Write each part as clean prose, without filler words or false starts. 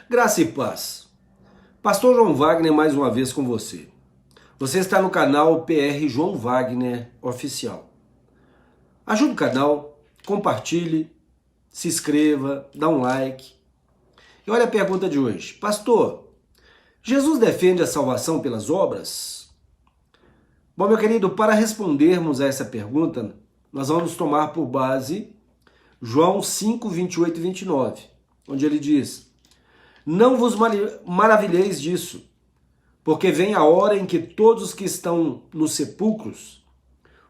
Graça e paz. Pastor João Wagner mais uma vez com você. Você está no canal PR João Wagner Oficial. Ajude o canal, compartilhe, se inscreva, dá um like. E olha a pergunta de hoje. Pastor, Jesus defende a salvação pelas obras? Bom, meu querido, para respondermos a essa pergunta, nós vamos tomar por base João 5, 28 e 29, onde ele diz: não vos maravilheis disso, porque vem a hora em que todos os que estão nos sepulcros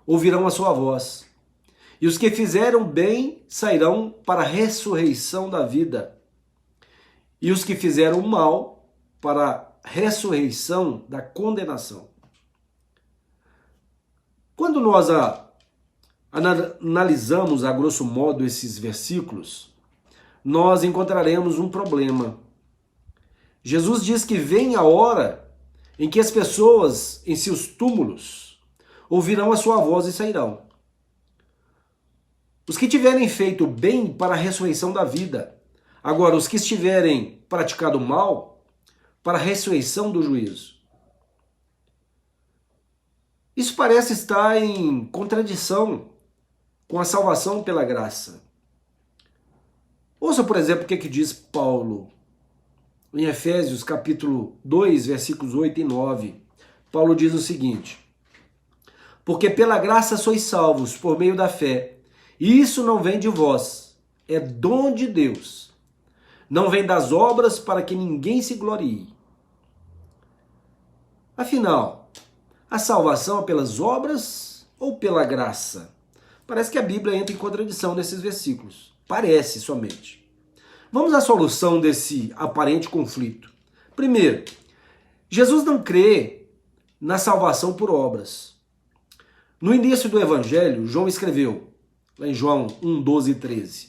ouvirão a sua voz, e os que fizeram bem sairão para a ressurreição da vida, e os que fizeram mal para a ressurreição da condenação. Quando nós analisamos a grosso modo esses versículos, nós encontraremos um problema. Jesus diz que vem a hora em que as pessoas em seus túmulos ouvirão a sua voz e sairão. Os que tiverem feito bem para a ressurreição da vida. Agora, os que estiverem praticado mal para a ressurreição do juízo. Isso parece estar em contradição com a salvação pela graça. Ouça, por exemplo, o que diz Paulo em Efésios capítulo 2, versículos 8 e 9. Paulo diz o seguinte: porque pela graça sois salvos por meio da fé, e isso não vem de vós, é dom de Deus. Não vem das obras para que ninguém se glorie. Afinal, a salvação é pelas obras ou pela graça? Parece que a Bíblia entra em contradição nesses versículos. Parece somente. Vamos à solução desse aparente conflito. Primeiro, Jesus não crê na salvação por obras. No início do Evangelho, João escreveu, lá em João 1, 12 e 13,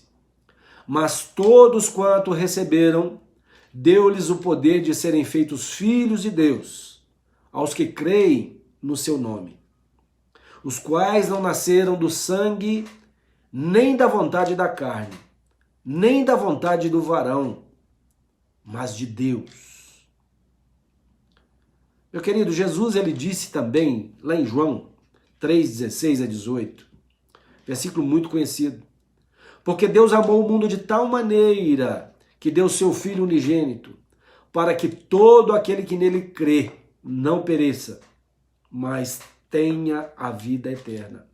mas todos quanto receberam, deu-lhes o poder de serem feitos filhos de Deus, aos que creem no seu nome, os quais não nasceram do sangue, nem da vontade da carne, nem da vontade do varão, mas de Deus. Meu querido, Jesus ele disse também, lá em João 3, 16 a 18, versículo muito conhecido, porque Deus amou o mundo de tal maneira que deu seu Filho unigênito, para que todo aquele que nele crê não pereça, mas tenha a vida eterna.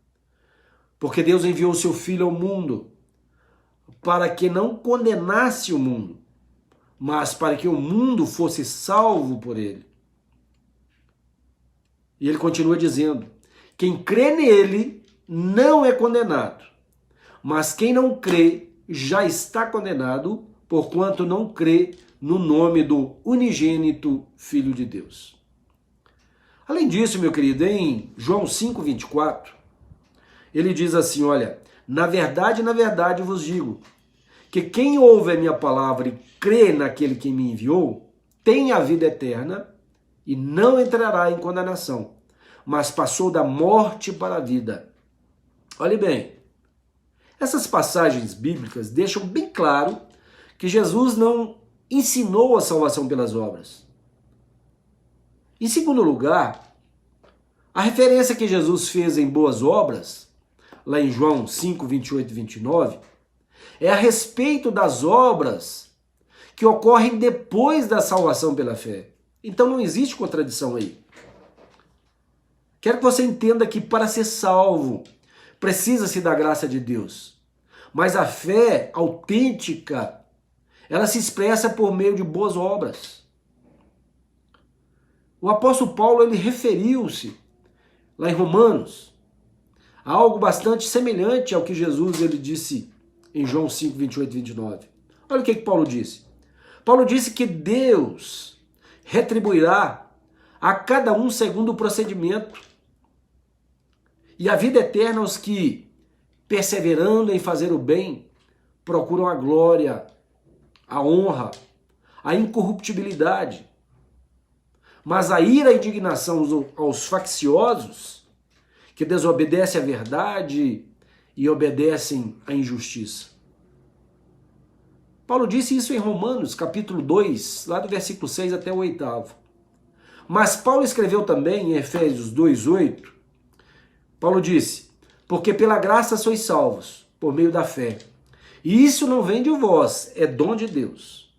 Porque Deus enviou o seu Filho ao mundo para que não condenasse o mundo, mas para que o mundo fosse salvo por ele. E ele continua dizendo, quem crê nele não é condenado, mas quem não crê já está condenado, porquanto não crê no nome do unigênito Filho de Deus. Além disso, meu querido, em João 5, 24, ele diz assim, olha, na verdade vos digo, que quem ouve a minha palavra e crê naquele que me enviou, tem a vida eterna e não entrará em condenação, mas passou da morte para a vida. Olhe bem, essas passagens bíblicas deixam bem claro que Jesus não ensinou a salvação pelas obras. Em segundo lugar, a referência que Jesus fez em boas obras, lá em João 5, 28 e 29, é a respeito das obras que ocorrem depois da salvação pela fé. Então não existe contradição aí. Quero que você entenda que para ser salvo, precisa-se da graça de Deus. Mas a fé autêntica, ela se expressa por meio de boas obras. O apóstolo Paulo, ele referiu-se, lá em Romanos, a algo bastante semelhante ao que Jesus ele disse em João 5, 28 e 29. Olha o que Paulo disse. Paulo disse que Deus retribuirá a cada um segundo o procedimento e a vida eterna aos que, perseverando em fazer o bem, procuram a glória, a honra, a incorruptibilidade. Mas a ira e a indignação aos facciosos, que desobedecem à verdade e obedecem à injustiça. Paulo disse isso em Romanos, capítulo 2, lá do versículo 6 até o 8º. Mas Paulo escreveu também em Efésios 2:8, Paulo disse, porque pela graça sois salvos, por meio da fé. E isso não vem de vós, é dom de Deus.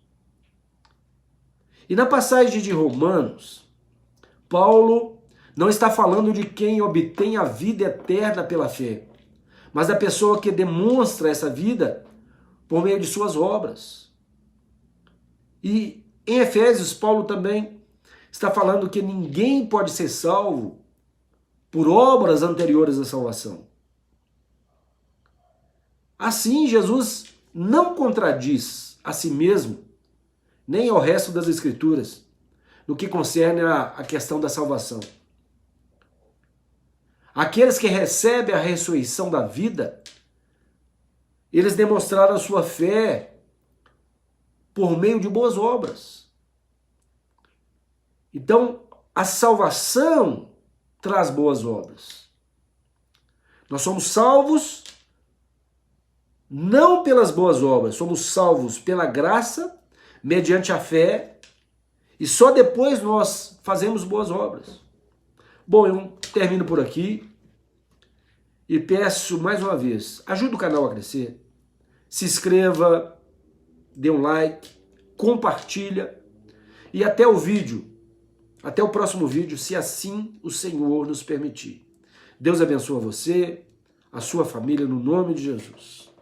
E na passagem de Romanos, Paulo não está falando de quem obtém a vida eterna pela fé, mas da pessoa que demonstra essa vida por meio de suas obras. E em Efésios, Paulo também está falando que ninguém pode ser salvo por obras anteriores à salvação. Assim, Jesus não contradiz a si mesmo, nem ao resto das Escrituras, no que concerne a questão da salvação. Aqueles que recebem a ressurreição da vida, eles demonstraram a sua fé por meio de boas obras. Então, a salvação traz boas obras. Nós somos salvos não pelas boas obras, somos salvos pela graça, mediante a fé, e só depois nós fazemos boas obras. Bom, eu termino por aqui e peço mais uma vez, ajude o canal a crescer, se inscreva, dê um like, compartilha e até o próximo vídeo, se assim o Senhor nos permitir. Deus abençoe você, a sua família, no nome de Jesus.